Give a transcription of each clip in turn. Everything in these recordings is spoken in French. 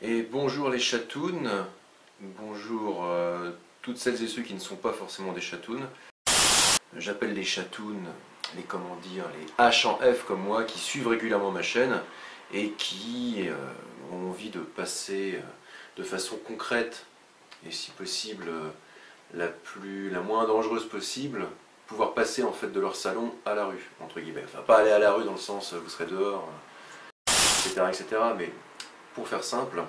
Et bonjour les chatounes, bonjour toutes celles et ceux qui ne sont pas forcément des chatounes. J'appelle les chatounes, les comment dire, les H en F comme moi, qui suivent régulièrement ma chaîne et qui ont envie de passer de façon concrète et si possible la moins dangereuse possible, pouvoir passer en fait de leur salon à la rue, entre guillemets. Enfin pas aller à la rue dans le sens vous serez dehors, etc. mais pour faire simple,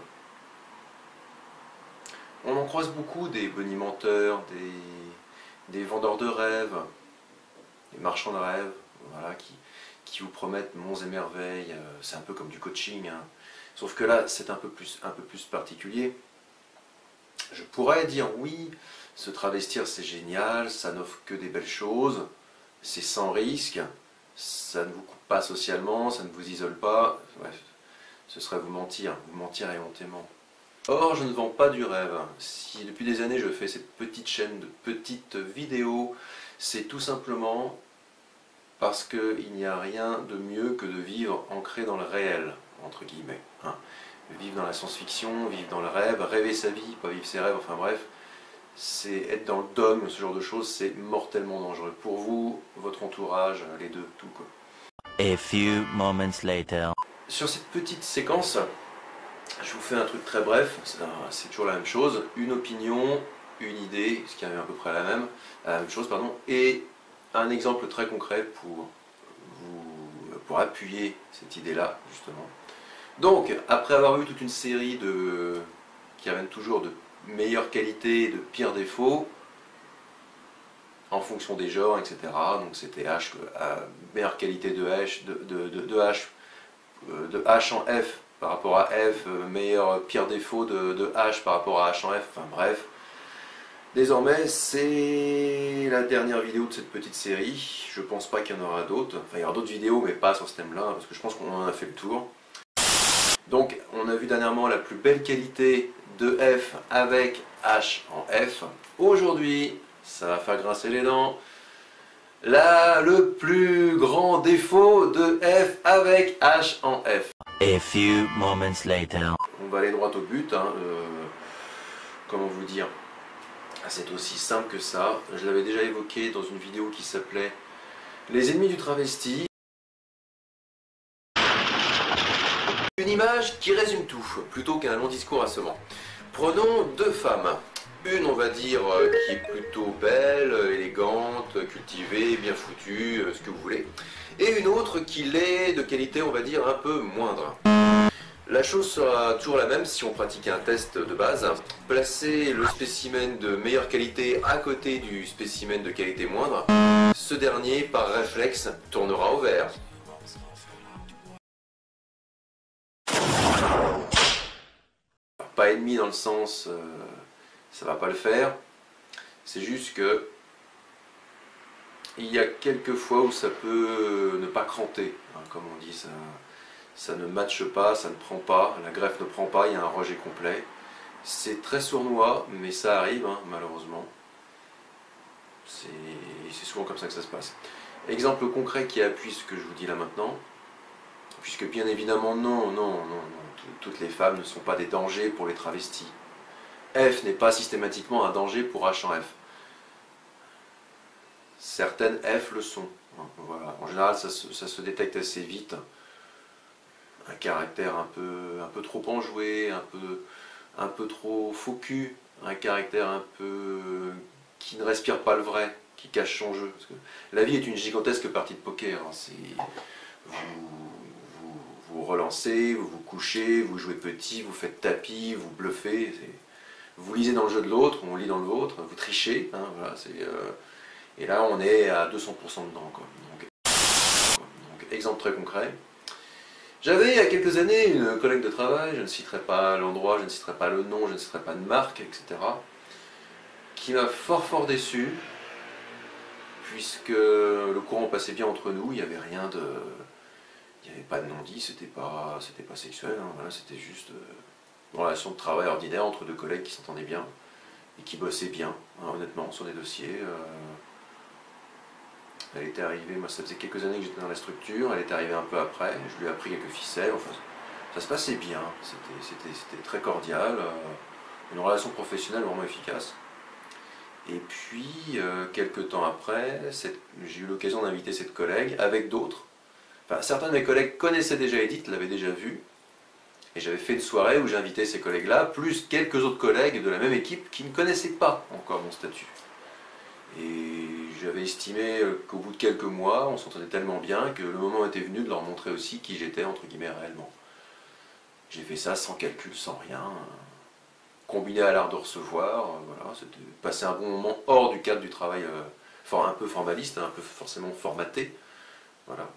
on en croise beaucoup des bonimenteurs, des vendeurs de rêves, des marchands de rêves, voilà, qui vous promettent monts et merveilles. C'est un peu comme du coaching, hein. Sauf que là, c'est un peu plus particulier. Je pourrais dire oui, se travestir c'est génial, ça n'offre que des belles choses, c'est sans risque, ça ne vous coupe pas socialement, ça ne vous isole pas. Bref, ce serait vous mentir éhontément. Or, je ne vends pas du rêve. Si depuis des années je fais cette petite chaîne de petites vidéos, c'est tout simplement parce qu'il n'y a rien de mieux que de vivre ancré dans le réel, entre guillemets, hein. Vivre dans la science-fiction, vivre dans le rêve, rêver sa vie, pas vivre ses rêves, enfin bref, c'est être dans le dogme, ce genre de choses, c'est mortellement dangereux. Pour vous, votre entourage, les deux, tout quoi. A few moments later. Sur cette petite séquence, je vous fais un truc très bref, c'est toujours la même chose, une opinion, une idée, ce qui arrive à peu près à la même chose, pardon, et un exemple très concret pour appuyer cette idée-là, justement. Donc, après avoir vu toute une série qui ramènent toujours de meilleure qualité, de pires défauts, en fonction des genres, etc. Donc c'était H, meilleure qualité de H en F par rapport à F, pire défaut de H par rapport à H en F, enfin bref. Désormais, c'est la dernière vidéo de cette petite série. Je pense pas qu'il y en aura d'autres. Enfin, il y aura d'autres vidéos, mais pas sur ce thème-là, parce que je pense qu'on en a fait le tour. Donc, on a vu dernièrement la plus belle qualité de F avec H en F. Aujourd'hui, ça va faire grincer les dents. Là, le plus grand défaut de F avec H en F. A few moments later. On va aller droit au but, hein. Comment vous dire? C'est aussi simple que ça. Je l'avais déjà évoqué dans une vidéo qui s'appelait Les ennemis du travesti. Une image qui résume tout, plutôt qu'un long discours assommant. Prenons deux femmes. Une, on va dire, qui est plutôt belle, élégante, cultivée, bien foutue, ce que vous voulez. Et une autre qui l'est de qualité, on va dire, un peu moindre. La chose sera toujours la même si on pratique un test de base. Placer le spécimen de meilleure qualité à côté du spécimen de qualité moindre. Ce dernier, par réflexe, tournera au vert. Pas ennemi dans le sens ça va pas le faire, c'est juste que il y a quelques fois où ça peut ne pas cranter, hein, comme on dit, ça ne matche pas, ça ne prend pas, la greffe ne prend pas, il y a un rejet complet. C'est très sournois, mais ça arrive, hein, malheureusement. C'est souvent comme ça que ça se passe. Exemple concret qui appuie ce que je vous dis là maintenant, puisque bien évidemment non, toutes les femmes ne sont pas des dangers pour les travestis. F n'est pas systématiquement un danger pour H en F. Certaines F le sont. Voilà. En général, ça se détecte assez vite. Un caractère un peu trop enjoué, un peu trop faux cul, un caractère un peu qui ne respire pas le vrai, qui cache son jeu. Parce que la vie est une gigantesque partie de poker, hein. Vous relancez, vous vous couchez, vous jouez petit, vous faites tapis, vous bluffez. Vous lisez dans le jeu de l'autre, on lit dans le vôtre, vous trichez, hein, voilà, et là on est à 200% dedans, quoi. Donc, exemple très concret. J'avais il y a quelques années une collègue de travail, je ne citerai pas l'endroit, je ne citerai pas le nom, je ne citerai pas de marque, etc., qui m'a fort déçu, puisque le courant passait bien entre nous, il n'y avait rien de... Il n'y avait pas de non-dit, c'était pas sexuel, hein, voilà, c'était juste... une relation de travail ordinaire entre deux collègues qui s'entendaient bien et qui bossaient bien, hein, honnêtement, sur des dossiers. Elle était arrivée, moi ça faisait quelques années que j'étais dans la structure, elle est arrivée un peu après, je lui ai appris quelques ficelles, enfin, Ça se passait bien, c'était très cordial, une relation professionnelle vraiment efficace. Et puis, quelques temps après, j'ai eu l'occasion d'inviter cette collègue avec d'autres. Enfin, certains de mes collègues connaissaient déjà Edith, l'avaient déjà vue. Et j'avais fait une soirée où j'invitais ces collègues-là, plus quelques autres collègues de la même équipe qui ne connaissaient pas encore mon statut. Et j'avais estimé qu'au bout de quelques mois, on s'entendait tellement bien que le moment était venu de leur montrer aussi qui j'étais, entre guillemets, réellement. J'ai fait ça sans calcul, sans rien, combiné à l'art de recevoir, voilà, c'était passer un bon moment hors du cadre du travail un peu formaliste, un peu forcément formaté, voilà.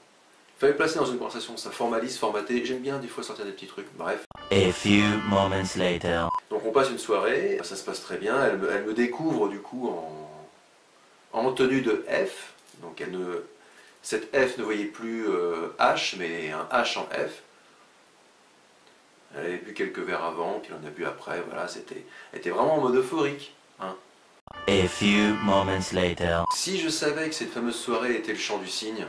Il fallait placer dans une conversation ça, formaliste, formaté, j'aime bien des fois sortir des petits trucs, bref. A few moments later. Donc on passe une soirée, ça se passe très bien, elle me découvre du coup en tenue de F, donc cette F ne voyait plus H, mais un H en F. Elle avait bu quelques verres avant, puis on a bu après, voilà, elle était vraiment en mode euphorique. Hein. A few moments later. Si je savais que cette fameuse soirée était le chant du cygne,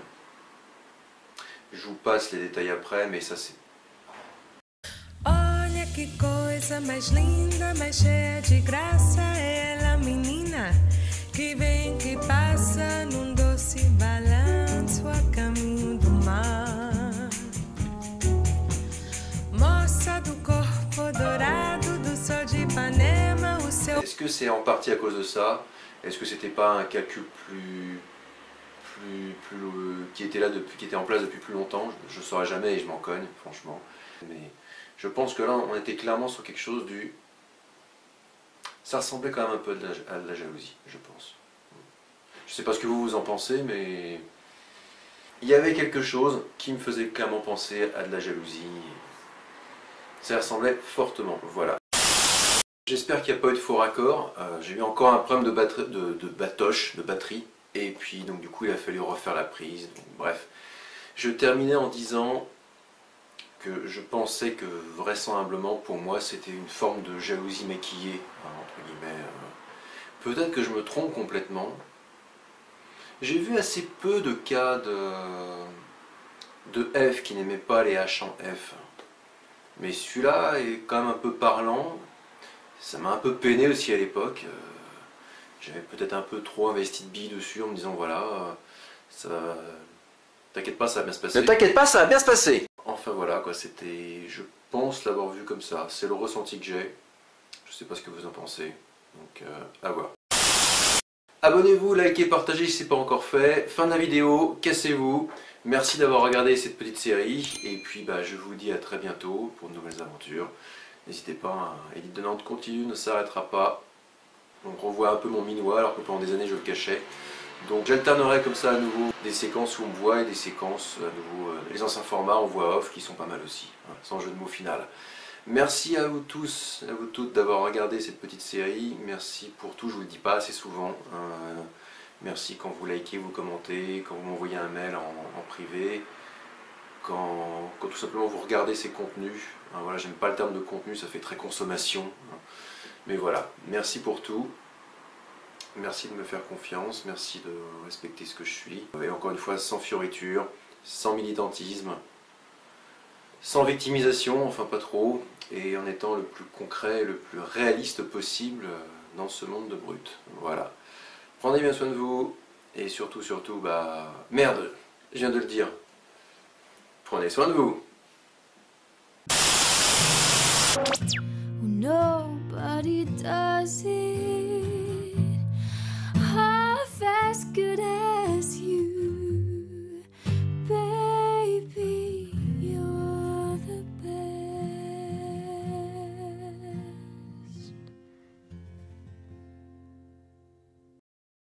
je vous passe les détails après, mais ça c'est... Olha que coisa mais linda, mais cheia de graça é ela, menina, que vem, que passa num doce balanço a caminho do mar. Moça do corpo dourado do sol de Ipanema, o seu... Est-ce que c'est en partie à cause de ça? Est-ce que c'était pas un calcul qui était en place depuis plus longtemps? Je ne saurais jamais et je m'en cogne, franchement. Mais je pense que là, on était clairement sur quelque chose du... Ça ressemblait quand même un peu à de la jalousie, je pense. Je ne sais pas ce que vous en pensez, mais... Il y avait quelque chose qui me faisait clairement penser à de la jalousie. Ça ressemblait fortement, voilà. J'espère qu'il n'y a pas eu de faux raccord. J'ai eu encore un problème de batterie. Et puis donc du coup il a fallu refaire la prise. Donc, bref, je terminais en disant que je pensais que vraisemblablement pour moi c'était une forme de jalousie maquillée, hein, entre guillemets. Peut-être que je me trompe complètement. J'ai vu assez peu de cas de F qui n'aimaient pas les H en F. Mais celui-là est quand même un peu parlant. Ça m'a un peu peiné aussi à l'époque. J'avais peut-être un peu trop investi de billes dessus en me disant voilà, t'inquiète pas, ça va bien se passer. Ne t'inquiète pas, ça va bien se passer. Enfin voilà quoi, c'était, je pense l'avoir vu comme ça. C'est le ressenti que j'ai. Je sais pas ce que vous en pensez. Donc à voir. Abonnez-vous, likez, partagez si ce n'est pas encore fait. Fin de la vidéo, cassez-vous. Merci d'avoir regardé cette petite série. Et puis bah, je vous dis à très bientôt pour de nouvelles aventures. N'hésitez pas, hein. Edith de Nantes continue, ne s'arrêtera pas. On revoit un peu mon minois alors que pendant des années je le cachais. Donc j'alternerai comme ça à nouveau des séquences où on me voit et des séquences à nouveau, les anciens formats en voix off qui sont pas mal aussi, hein, sans jeu de mots final. Merci à vous tous, à vous toutes d'avoir regardé cette petite série. Merci pour tout, je vous le dis pas assez souvent. Merci quand vous likez, vous commentez, quand vous m'envoyez un mail en privé, quand tout simplement vous regardez ces contenus. Hein, voilà, j'aime pas le terme de contenu, ça fait très consommation. Hein. Mais voilà, merci pour tout. Merci de me faire confiance, merci de respecter ce que je suis. Et encore une fois, sans fioriture, sans militantisme, sans victimisation, enfin pas trop, et en étant le plus concret, le plus réaliste possible dans ce monde de brut. Voilà. Prenez bien soin de vous, et surtout, bah... Merde, je viens de le dire. Prenez soin de vous.